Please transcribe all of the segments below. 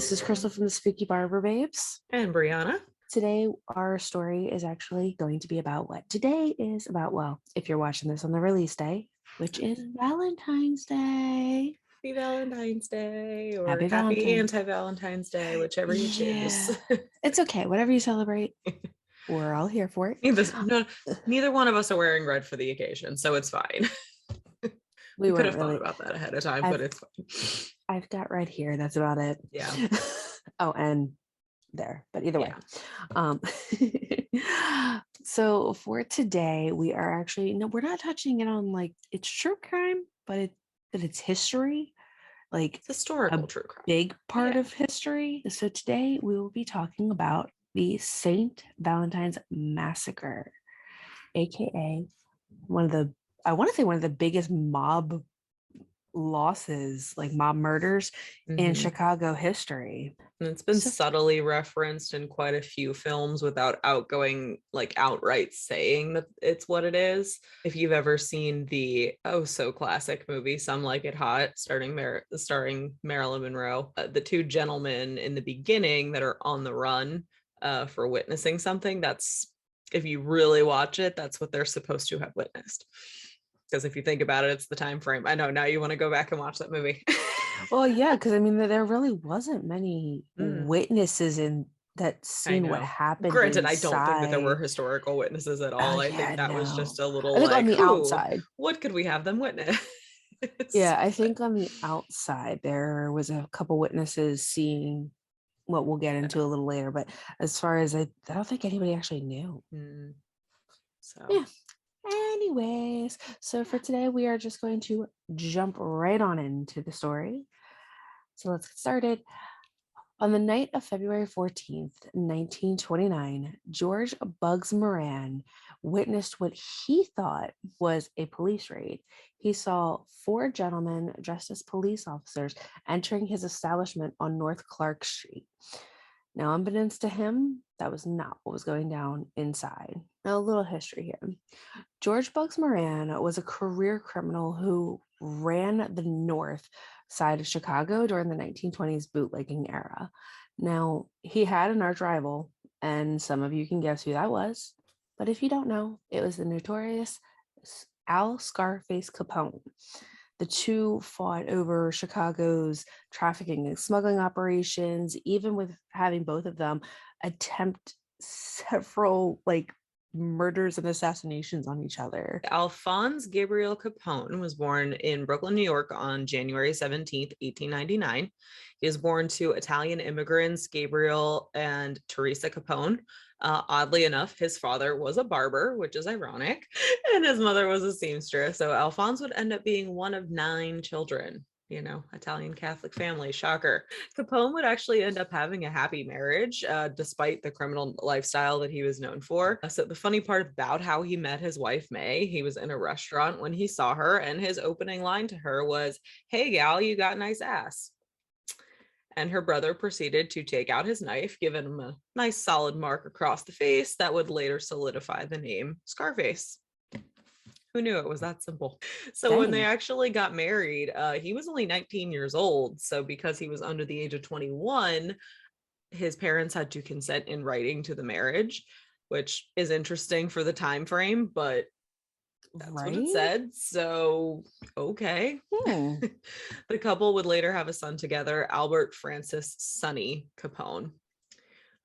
This is Krystal from the Spookybarberbabes. And Briana. Today, our story is actually going to be about what today is about. Well, if you're watching this on the release day, which is Valentine's Day. Happy Valentine's Day or Happy happy Valentine's. anti-Valentine's Day, whichever you choose. It's okay. Whatever you celebrate, we're all here for it. Neither one of us are wearing red for the occasion, so it's fine. We could have thought about that ahead of time, but it's fine. I've got red here. That's about it. Yeah. Oh, and there, but either way. So for today, we are actually we're not touching it on like it's true crime, but it's history, like it's historical true crime, big part of history. So today we will be talking about the St. Valentine's Massacre, aka one of the biggest mob losses, like mob murders in Chicago history. And it's been subtly referenced in quite a few films without outright saying that it's what it is. If you've ever seen the so classic movie Some Like It Hot, starring Marilyn Monroe, the two gentlemen in the beginning that are on the run for witnessing something, that's, if you really watch it, that's what they're supposed to have witnessed. Because if you think about it, it's the time frame. I know now you want to go back and watch that movie. Well, yeah, because I mean, there really wasn't many witnesses in that scene. What happened? Granted, inside. I don't think that there were historical witnesses at all. I think that was just a little on the outside. What could we have them witness? Yeah, I think on the outside there was a couple witnesses seeing what we'll get into a little later. But as far as I don't think anybody actually knew. So yeah. Anyways, so for today, we are just going to jump right on into the story. So let's get started. On the night of February 14th, 1929, George Bugs Moran witnessed what he thought was a police raid. He saw four gentlemen dressed as police officers entering his establishment on North Clark Street. Now, unbeknownst to him, that was not what was going down inside. Now, a little history here. George Bugs Moran was a career criminal who ran the north side of Chicago during the 1920s bootlegging era. Now, he had an arch rival, and some of you can guess who that was. But if you don't know, it was the notorious Al Scarface Capone. The two fought over Chicago's trafficking and smuggling operations, even with having both of them attempt several murders and assassinations on each other. Alphonse Gabriel Capone was born in Brooklyn, New York on January 17th, 1899. He was born to Italian immigrants, Gabriel and Teresa Capone. Oddly enough, his father was a barber, which is ironic, and his mother was a seamstress. So Alphonse would end up being one of 9 children. Italian Catholic family, shocker. Capone would actually end up having a happy marriage, despite the criminal lifestyle that he was known for. So the funny part about how he met his wife, May, he was in a restaurant when he saw her, and his opening line to her was, "Hey gal, you got nice ass." And her brother proceeded to take out his knife, giving him a nice solid mark across the face that would later solidify the name Scarface. Who knew it was that simple? So when they actually got married, he was only 19 years old. So because he was under the age of 21, his parents had to consent in writing to the marriage, which is interesting for the time frame, but that's what it said. So, okay. The couple would later have a son together, Albert Francis Sonny Capone.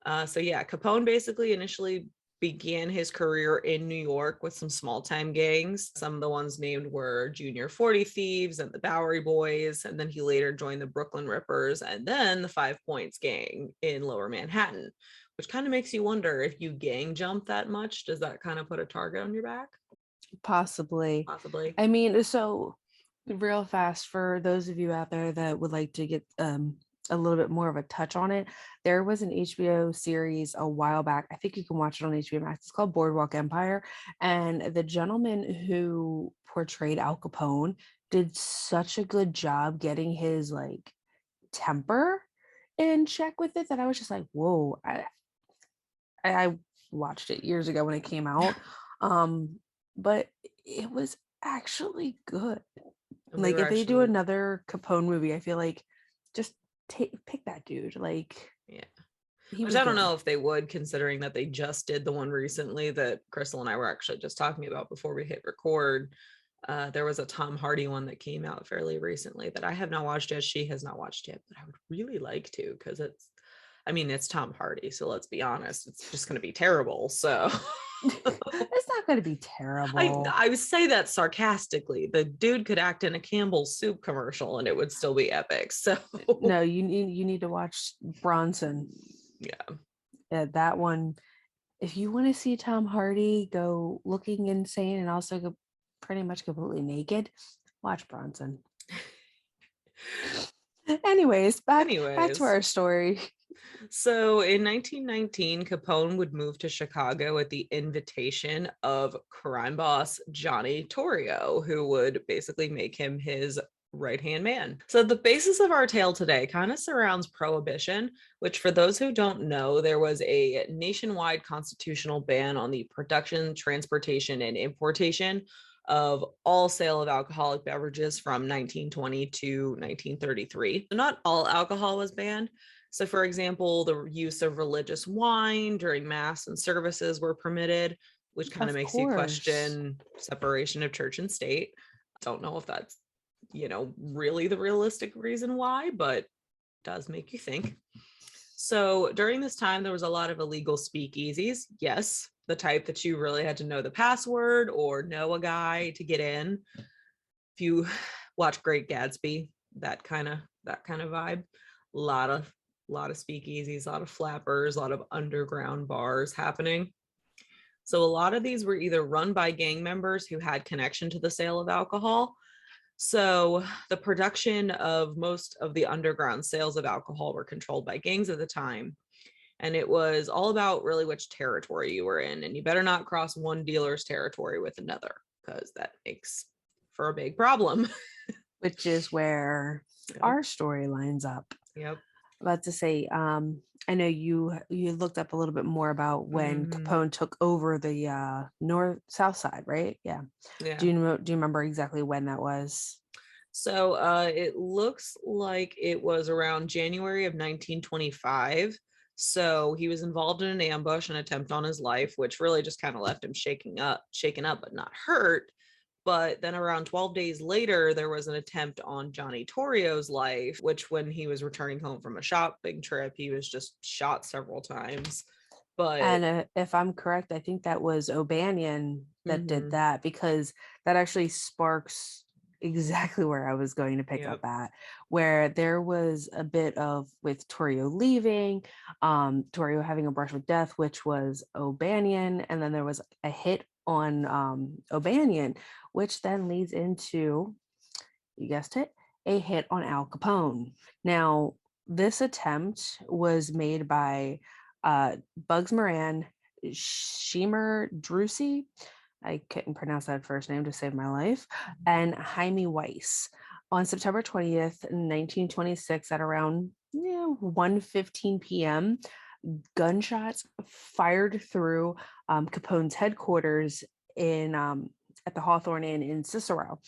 Capone basically initially began his career in New York with some small-time gangs. Some of the ones named were Junior 40 Thieves and the Bowery Boys, and then he later joined the Brooklyn Rippers and then the 5 Points Gang in Lower Manhattan, which kind of makes you wonder, if you gang jump that much, does that kind of put a target on your back? Possibly. I mean, so real fast, for those of you out there that would like to get a little bit more of a touch on it, there was an HBO series a while back. I think you can watch it on HBO Max. It's called Boardwalk Empire. And the gentleman who portrayed Al Capone did such a good job getting his temper in check with it that I was just like, whoa. I watched it years ago when it came out. But it was actually good. If they do another Capone movie, I feel like just pick that dude. Like, yeah. he Which was I don't good. know if they would, considering that they just did the one recently that Krystal and I were actually just talking about before we hit record. There was a Tom Hardy one that came out fairly recently that I have not watched yet. She has not watched yet, but I would really like to, because it's Tom Hardy. So let's be honest, it's just going to be terrible. So It's not going to be terrible. I would say that sarcastically. The dude could act in a Campbell's soup commercial and it would still be epic. So No, you need to watch Bronson. Yeah, That one. If you want to see Tom Hardy go looking insane and also go pretty much completely naked, watch Bronson. Anyways, back to our story. So in 1919, Capone would move to Chicago at the invitation of crime boss Johnny Torrio, who would basically make him his right-hand man. So the basis of our tale today kind of surrounds Prohibition, which, for those who don't know, there was a nationwide constitutional ban on the production, transportation, and importation of all sale of alcoholic beverages from 1920 to 1933. Not all alcohol was banned. So, for example, the use of religious wine during mass and services were permitted, which kind of makes you question separation of church and state. Don't know if that's, really the realistic reason why, but it does make you think. So during this time, there was a lot of illegal speakeasies. Yes, the type that you really had to know the password or know a guy to get in. If you watch Great Gatsby, that kind of vibe. A lot of speakeasies, a lot of flappers, a lot of underground bars happening. So a lot of these were either run by gang members who had connection to the sale of alcohol. So the production of most of the underground sales of alcohol were controlled by gangs at the time. And it was all about really which territory you were in. And you better not cross one dealer's territory with another, because that makes for a big problem. Which is where our story lines up. Yep. About to say, I know you looked up a little bit more about when Capone took over the south side, right? Yeah. Do you remember exactly when that was? So it looks like it was around January of 1925. So he was involved in an ambush, an attempt on his life, which really just kind of left him shaken up, but not hurt. But then around 12 days later, there was an attempt on Johnny Torrio's life, which, when he was returning home from a shopping trip, he was just shot several times. And if I'm correct, I think that was O'Banion that did that, because that actually sparks exactly where I was going to pick up at, where there was a bit of, with Torrio leaving, Torrio having a brush with death, which was O'Banion, and then there was a hit on O'Banion, which then leads into, you guessed it, a hit on Al Capone. Now, this attempt was made by Bugs Moran, Shemer Drusi, I couldn't pronounce that first name to save my life, and Jaime Weiss on September 20th, 1926 at around 1:15 p.m. Gunshots fired through Capone's headquarters in at the Hawthorne Inn in Cicero.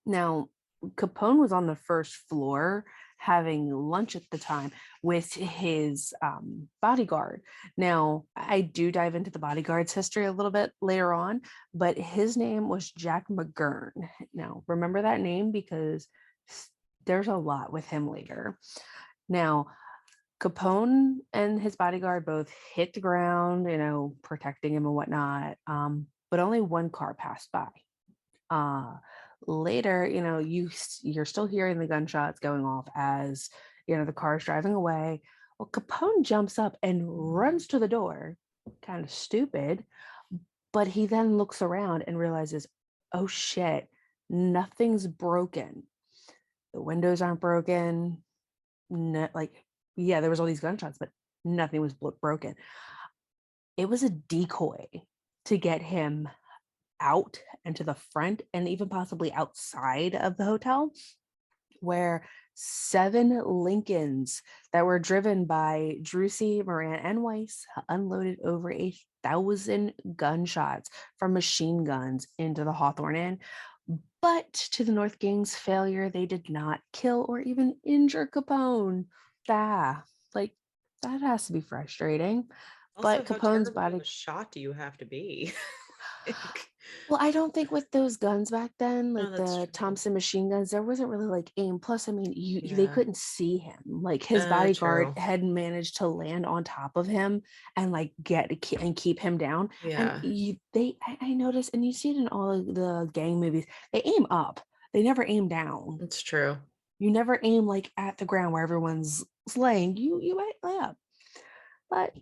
Now, Capone was on the first floor having lunch at the time with his bodyguard. Now, I do dive into the bodyguard's history a little bit later on, but his name was Jack McGurn. Now, remember that name, because there's a lot with him later. Now, Capone and his bodyguard both hit the ground, protecting him and whatnot, but only one car passed by. Later, you're still hearing the gunshots going off as, the car's driving away. Well, Capone jumps up and runs to the door, kind of stupid, but he then looks around and realizes, oh shit, nothing's broken. The windows aren't broken. There was all these gunshots, but nothing was broken. It was a decoy to get him out and to the front, and even possibly outside of the hotel, where 7 Lincolns that were driven by Drusi, Moran, and Weiss unloaded over 1,000 gunshots from machine guns into the Hawthorne Inn. But to the North Gang's failure, they did not kill or even injure Capone. Like, that has to be frustrating. Also, But how Capone's terribly of body. a shot do you have to be? Like, Well, I don't think with those guns back then, no, like that's the true. Thompson machine guns, there wasn't really like aim. Plus, I mean, they Yeah, couldn't see him. Like his bodyguard true. had managed to land on top of him and like and keep him down. And Yeah, I noticed, and you see it in all of the gang movies, they aim up. They never aim down. it's true. You never aim like at the ground where everyone's laying. You lay up. But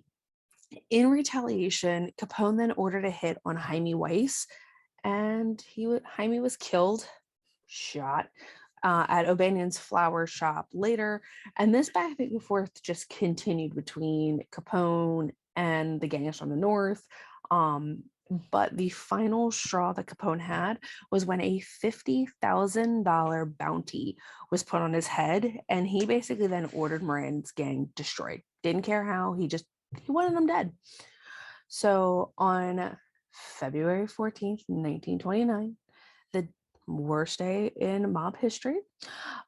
in retaliation, Capone then ordered a hit on Jaime Weiss, and Jaime was killed, shot at O'Banion's flower shop later. And this back and forth just continued between Capone and the gangs from the north. But the final straw that Capone had was when a $50,000 bounty was put on his head, and he basically then ordered Moran's gang destroyed. Didn't care how, he wanted them dead. So on February 14th, 1929, the worst day in mob history,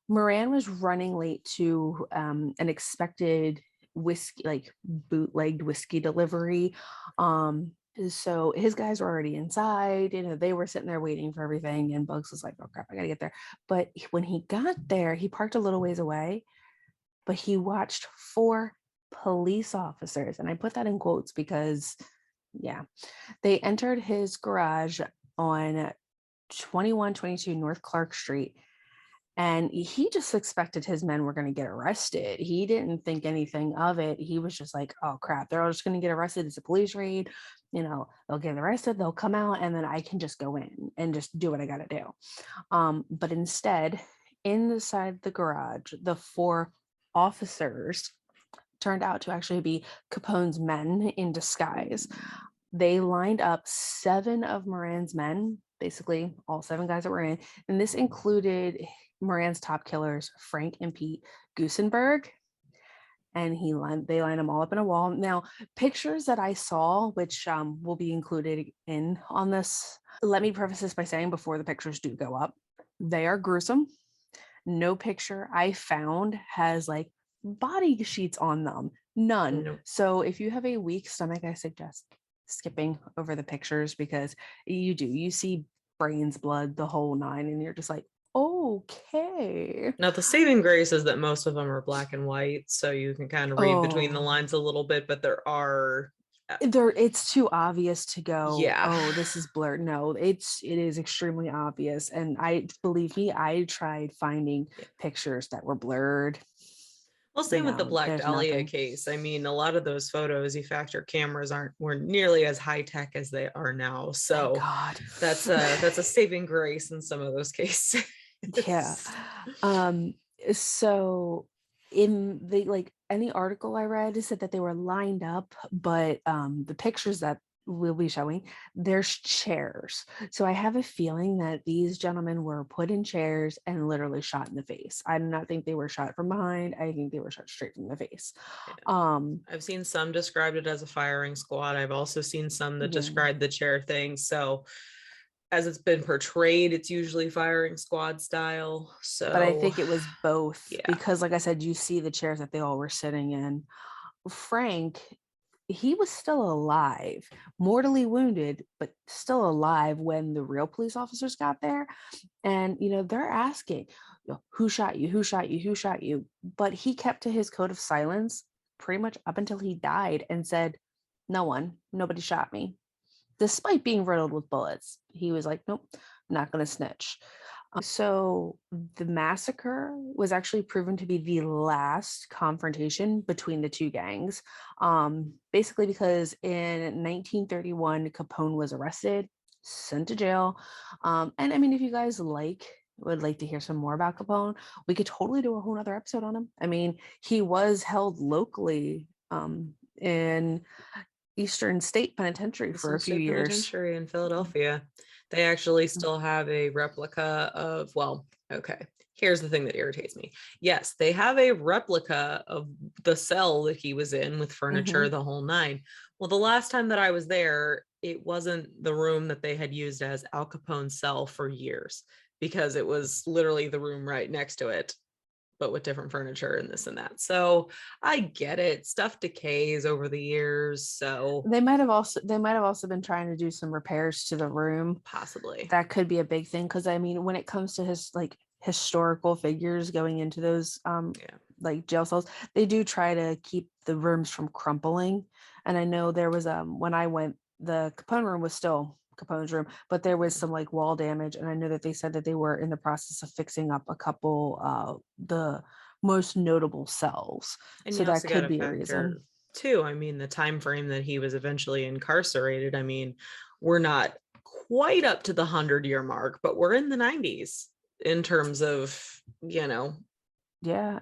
Moran was running late to an expected whiskey, like bootlegged whiskey delivery. So his guys were already inside, they were sitting there waiting for everything. And Bugs was like, oh crap, I gotta get there. But when he got there, he parked a little ways away, but he watched 4 police officers. And I put that in quotes because, yeah, they entered his garage on 2122 North Clark Street. And he just expected his men were going to get arrested. He didn't think anything of it. He was just like, oh crap, they're all just going to get arrested. It's a police raid. They'll get arrested, they'll come out, and then I can just go in and just do what I got to do. But instead, inside the garage, the 4 officers turned out to actually be Capone's men in disguise. They lined up 7 of Moran's men, basically all 7 guys that were in, and this included Moran's top killers, Frank and Pete Gusenberg. And they lined them all up in a wall. Now, pictures that I saw, which will be included in on this, let me preface this by saying before the pictures do go up, they are gruesome. No picture I found has like body sheets on them. None. Nope. So if you have a weak stomach, I suggest skipping over the pictures because you see brains, blood, the whole 9, and you're just like, okay. Now, the saving grace is that most of them are black and white, so you can kind of read between the lines a little bit, but it's too obvious to go, yeah. oh, this is blurred. No, it is extremely obvious. And believe me, I tried finding pictures that were blurred. Well, same with the Black Dahlia case. I mean, a lot of those photos, E-Factor cameras weren't nearly as high tech as they are now. So God. that's a saving grace in some of those cases. Yeah. So in any article I read said that they were lined up, but the pictures that we'll be showing, there's chairs. So I have a feeling that these gentlemen were put in chairs and literally shot in the face. I do not think they were shot from behind. I think they were shot straight from the face. Yeah. I've seen some described it as a firing squad. I've also seen some that described the chair thing. So as it's been portrayed, it's usually firing squad style. So, but I think it was both because, like I said, you see the chairs that they all were sitting in. Frank, he was still alive, mortally wounded, but still alive when the real police officers got there. And, they're asking, who shot you? Who shot you? Who shot you? But he kept to his code of silence pretty much up until he died and said, no one, nobody shot me. Despite being riddled with bullets, he was like, nope, not going to snitch. So the massacre was actually proven to be the last confrontation between the 2 gangs. Basically because in 1931, Capone was arrested, sent to jail. And I mean, if you guys would like to hear some more about Capone, we could totally do a whole other episode on him. I mean, he was held locally in Eastern State Penitentiary for a few years. Penitentiary in Philadelphia. They actually still have a replica of, okay, here's the thing that irritates me. Yes, they have a replica of the cell that he was in with furniture, the whole 9. Well, the last time that I was there, it wasn't the room that they had used as Al Capone's cell for years because it was literally the room right next to it. but with different furniture and this and that. So I get it. Stuff decays over the years. So they might have also been trying to do some repairs to the room. Possibly. That could be a big thing. Cause I mean, when it comes to his like historical figures going into those like jail cells, they do try to keep the rooms from crumpling. And I know there was when I went, the Capone room was still Capone's room, but there was some like wall damage, and I know that they said that they were in the process of fixing up a couple the most notable cells. And So you that also got could to be a reason. factor too. I mean, the time frame that he was eventually incarcerated. I mean, we're not quite up to the 100-year mark, but we're in the 90s in terms of,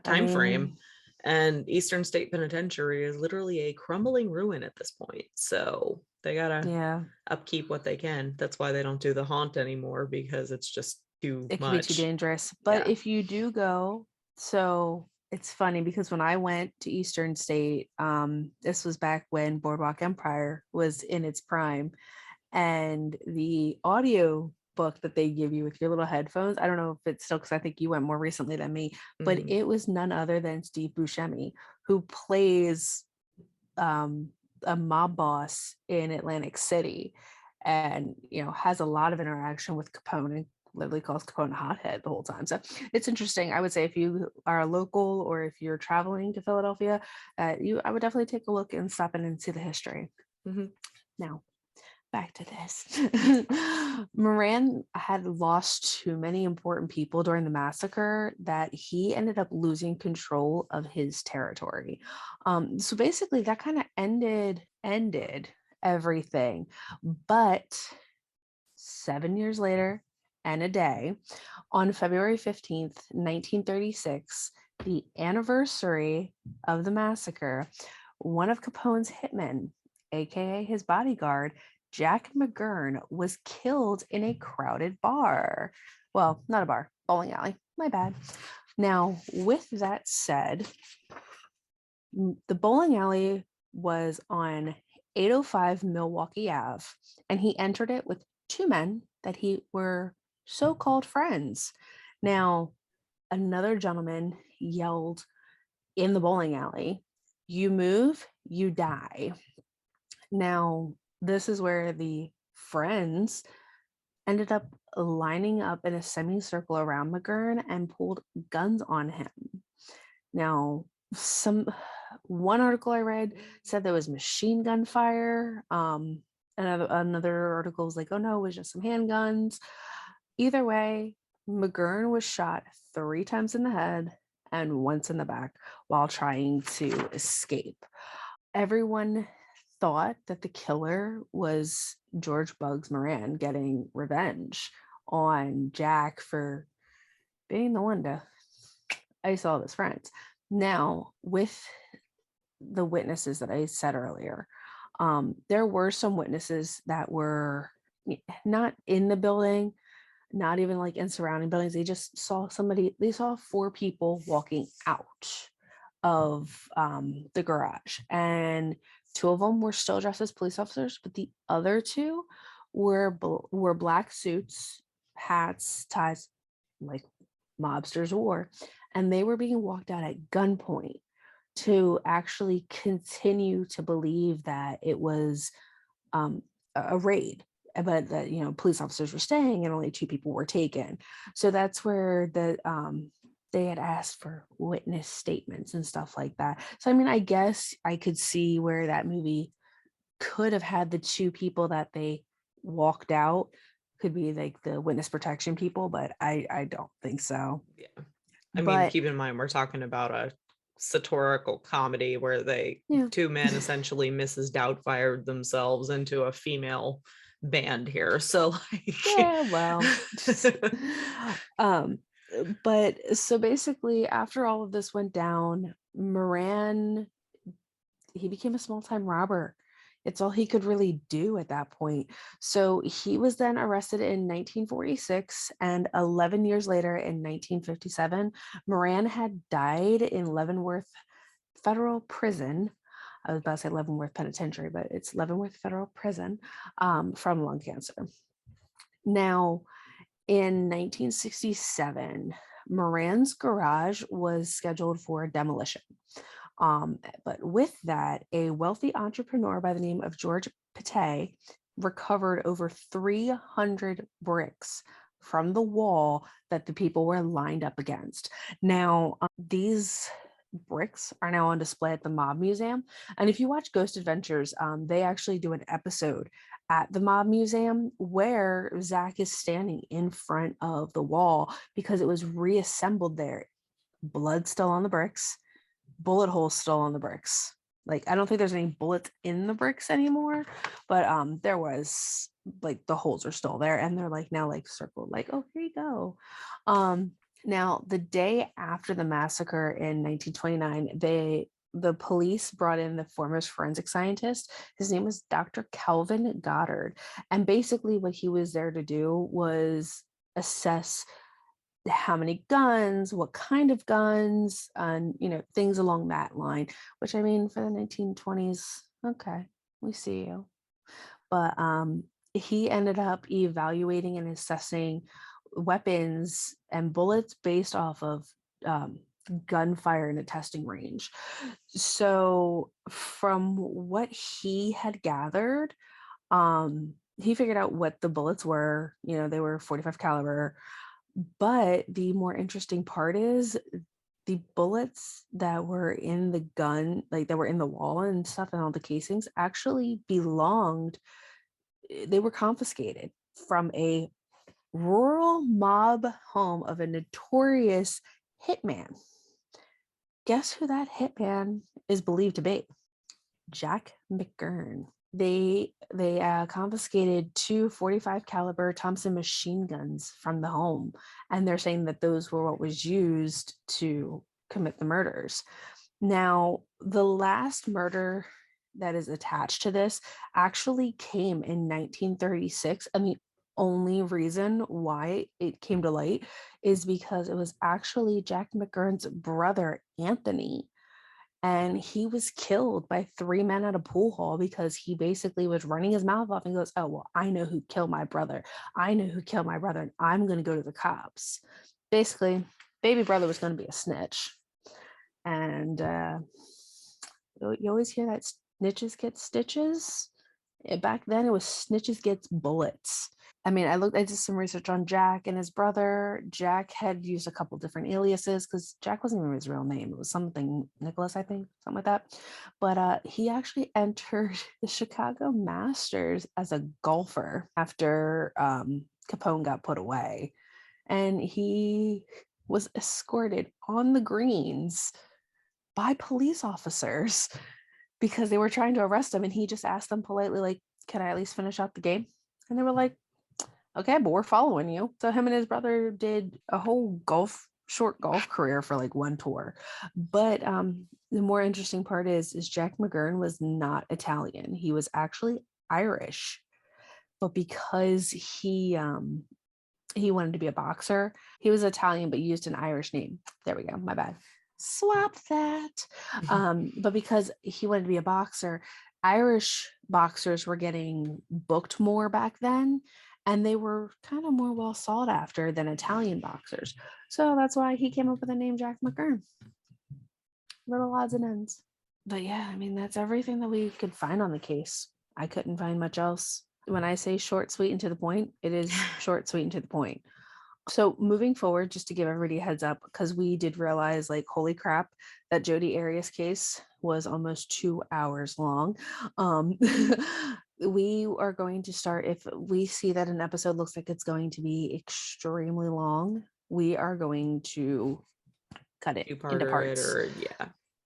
time frame. And Eastern State Penitentiary is literally a crumbling ruin at this point. So they gotta upkeep what they can. That's why they don't do the haunt anymore, because it's just too it can much. be too dangerous. But if you do go, so it's funny because when I went to Eastern State, this was back when Boardwalk Empire was in its prime, and the audio book that they give you with your little headphones, I don't know if it's still, because I think you went more recently than me, but it was none other than Steve Buscemi, who plays a mob boss in Atlantic City, and has a lot of interaction with Capone, and literally calls Capone a hothead the whole time. So it's interesting. I would say if you are a local or if you're traveling to Philadelphia, I would definitely take a look and stop in and see the history. Now, back to this. Moran had lost too many important people during the massacre that he ended up losing control of his territory. So basically that kind of ended everything. But 7 years later and a day, on February 15th, 1936, the anniversary of the massacre, one of Capone's hitmen, aka his bodyguard, Jack McGurn, was killed in a crowded bar. Well, not a bar, bowling alley. My bad. Now, with that said, the bowling alley was on 805 Milwaukee Ave, and he entered it with two men that he were so-called friends. Now, another gentleman yelled in the bowling alley, "You move, you die." Now, this is where the friends ended up lining up in a semicircle around McGurn and pulled guns on him. Now, one article I read said there was machine gun fire. Another article was like, "Oh no, it was just some handguns." Either way, McGurn was shot 3 times in the head and once in the back while trying to escape. Everyone thought that the killer was George Bugs Moran getting revenge on Jack for being the one to ice all his friends. Now, with the witnesses that I said earlier, there were some witnesses that were not in the building, not even like in surrounding buildings. They just saw they saw 4 people walking out of the garage, and 2 of them were still dressed as police officers, but the other 2 were black suits, hats, ties, like mobsters wore, and they were being walked out at gunpoint to actually continue to believe that it was a raid, but that police officers were staying and only 2 people were taken. So that's where they had asked for witness statements and stuff like that. So I mean, I guess I could see where that movie could have had the 2 people that they walked out could be like the witness protection people, but I don't think so. Yeah. I mean, keep in mind, we're talking about a satirical comedy where 2 men essentially Mrs. Doubtfire themselves into a female band here. So but so basically after all of this went down, Moran, he became a small-time robber. It's all he could really do at that point. So he was then arrested in 1946, and 11 years later in 1957, Moran had died in Leavenworth Federal Prison. I was about to say Leavenworth Penitentiary, but it's Leavenworth Federal Prison, from lung cancer. Now, in 1967, Moran's garage was scheduled for demolition. But with that, a wealthy entrepreneur by the name of George Pate recovered over 300 bricks from the wall that the people were lined up against. Now, these bricks are now on display at the Mob Museum. And if you watch Ghost Adventures, they actually do an episode at the Mob Museum where Zach is standing in front of the wall because it was reassembled there. Blood still on the bricks, bullet holes still on the bricks. Like, I don't think there's any bullets in the bricks anymore, but there was, like, the holes are still there, and they're like now like circled, like, oh, here you go. Now, the day after the massacre in 1929, the police brought in the foremost forensic scientist. His name was Dr. Calvin Goddard, and basically what he was there to do was assess how many guns, what kind of guns, and things along that line, which, I mean, for the 1920s, okay, we see you. But he ended up evaluating and assessing weapons and bullets based off of gunfire in a testing range. So from what he had gathered, he figured out what the bullets were. They were 45 caliber. But the more interesting part is the bullets that were in the gun, like that were in the wall and stuff, and all the casings actually belonged, they were confiscated from a rural mob home of a notorious hitman. Guess who that hitman is believed to be? Jack McGurn. They confiscated 2 45 caliber Thompson machine guns from the home, and they're saying that those were what was used to commit the murders. Now, the last murder that is attached to this actually came in 1936, and the only reason why it came to light is because it was actually Jack McGurn's brother, Anthony. And he was killed by 3 men at a pool hall because he basically was running his mouth off and goes, oh, well, I know who killed my brother. I know who killed my brother, and I'm going to go to the cops. Basically, baby brother was going to be a snitch. And you always hear that snitches get stitches. Back then, it was snitches gets bullets. I mean, I did some research on Jack and his brother. Jack had used a couple different aliases because Jack wasn't even his real name. It was something Nicholas, I think, something like that. But he actually entered the Chicago Masters as a golfer after Capone got put away. And he was escorted on the greens by police officers because they were trying to arrest him. And he just asked them politely, like, can I at least finish out the game? And they were like, okay, but we're following you. So him and his brother did a whole short golf career for like one tour. But the more interesting part is Jack McGurn was not Italian. He was actually Irish. But because he wanted to be a boxer, he was Italian but used an Irish name. There we go. My bad. Swap that. But because he wanted to be a boxer, Irish boxers were getting booked more back then, and they were kind of more well sought after than Italian boxers. So that's why he came up with the name Jack McGurn. Little odds and ends. But yeah, I mean, that's everything that we could find on the case. I couldn't find much else. When I say short, sweet, and to the point, it is short, sweet, and to the point. So moving forward, just to give everybody a heads up, because we did realize, like, holy crap, that Jodi Arias case was almost 2 hours long. We are going to start, if we see that an episode looks like it's going to be extremely long, we are going to cut it into parts.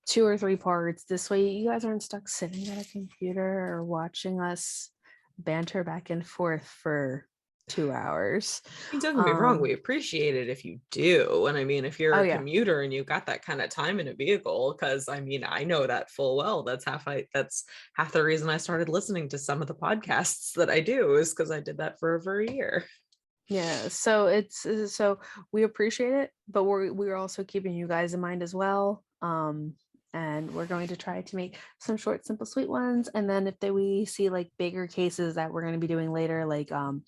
2 or 3 parts. This way you guys aren't stuck sitting at a computer or watching us banter back and forth for 2 hours. Don't get me wrong, we appreciate it if you do. And I mean, if you're a commuter and you got that kind of time in a vehicle, because I mean, I know that full well. That's half the reason I started listening to some of the podcasts that I do, is because I did that for over a year. Yeah, so so we appreciate it, but we're also keeping you guys in mind as well. and we're going to try to make some short, simple, sweet ones. And then if we see like bigger cases that we're going to be doing later, like John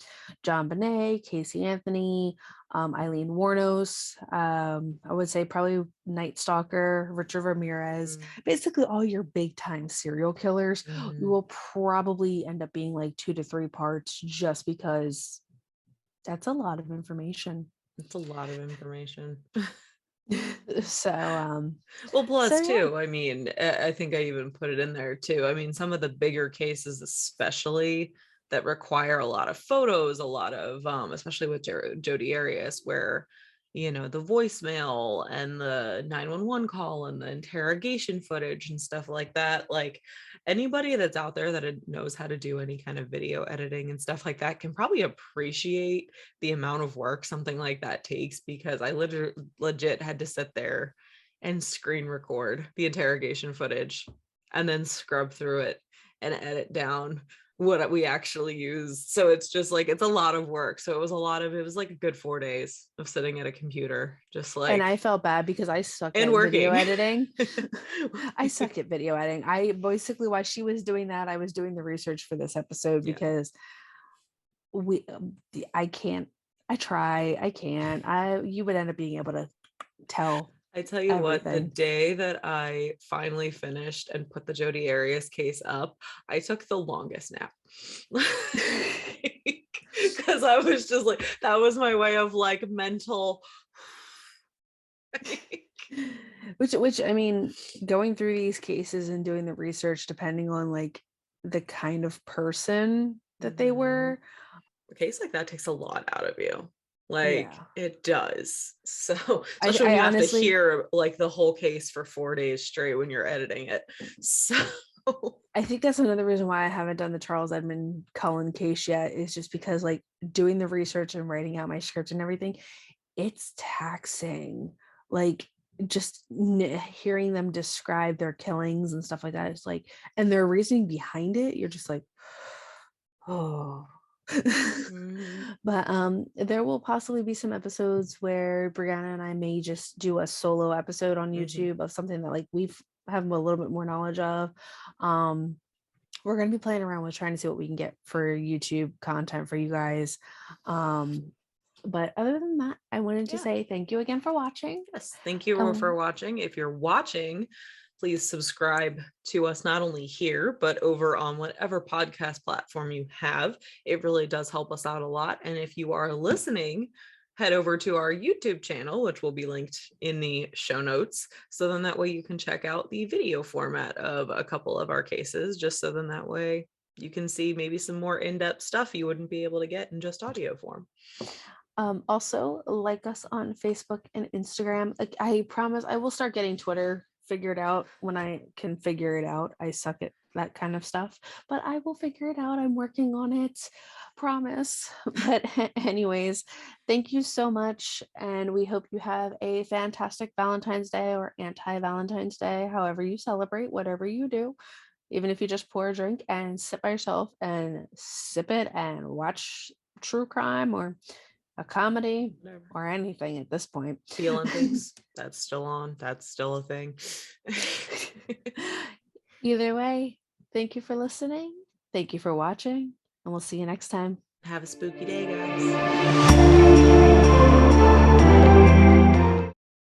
Bonet, Casey Anthony, Eileen Warnos, I would say probably Night Stalker, Richard Ramirez, basically all your big time serial killers, we will probably end up being like 2 to 3 parts, just because that's a lot of information. It's a lot of information. So well, plus yeah. too, I mean, I think I even put it in there too. I mean, some of the bigger cases, especially that require a lot of photos, a lot of especially with Jodi Arias, where the voicemail and the 911 call and the interrogation footage and stuff like that, like anybody that's out there that knows how to do any kind of video editing and stuff like that can probably appreciate the amount of work something like that takes, because I legit had to sit there and screen record the interrogation footage and then scrub through it and edit down what we actually use. So it's just like, it's a lot of work. So it was like a good 4 days of sitting at a computer, just like, and I felt bad because I suck and at working. video editing. I suck at video editing. I basically, while she was doing that, I was doing the research for this episode, because I can't. I try. I can't. You would end up being able to tell. I tell you everything. What, the day that I finally finished and put the Jodi Arias case up, I took the longest nap. Because I was just like, that was my way of like mental. which I mean, going through these cases and doing the research, depending on like the kind of person that they were, a case like that takes a lot out of you. Like it does. So especially when you have to hear like the whole case for 4 days straight when you're editing it. So I think that's another reason why I haven't done the Charles Edmund Cullen case yet, is just because like doing the research and writing out my script and everything, it's taxing. Like just hearing them describe their killings and stuff like that, it's like, and their reasoning behind it, you're just like, oh. But there will possibly be some episodes where Briana and I may just do a solo episode on YouTube of something that like we've have a little bit more knowledge of. We're going to be playing around with trying to see what we can get for YouTube content for you guys. But other than that, I wanted to say thank you again for watching. Yes, thank you for watching. If you're watching, please subscribe to us, not only here, but over on whatever podcast platform you have. It really does help us out a lot. And if you are listening, head over to our YouTube channel, which will be linked in the show notes. So then that way you can check out the video format of a couple of our cases, just so then that way you can see maybe some more in-depth stuff you wouldn't be able to get in just audio form. Also, like us on Facebook and Instagram. Like, I promise I will start getting Twitter figured out when I can figure it out. I suck at that kind of stuff, but I will figure it out. I'm working on it, promise. But anyways, thank you so much, and we hope you have a fantastic Valentine's Day or anti-Valentine's Day, however you celebrate, whatever you do. Even if you just pour a drink and sit by yourself and sip it and watch true crime or a comedy or anything at this point. Feeling things, that's still on. That's still a thing. Either way, thank you for listening. Thank you for watching, and we'll see you next time. Have a spooky day, guys.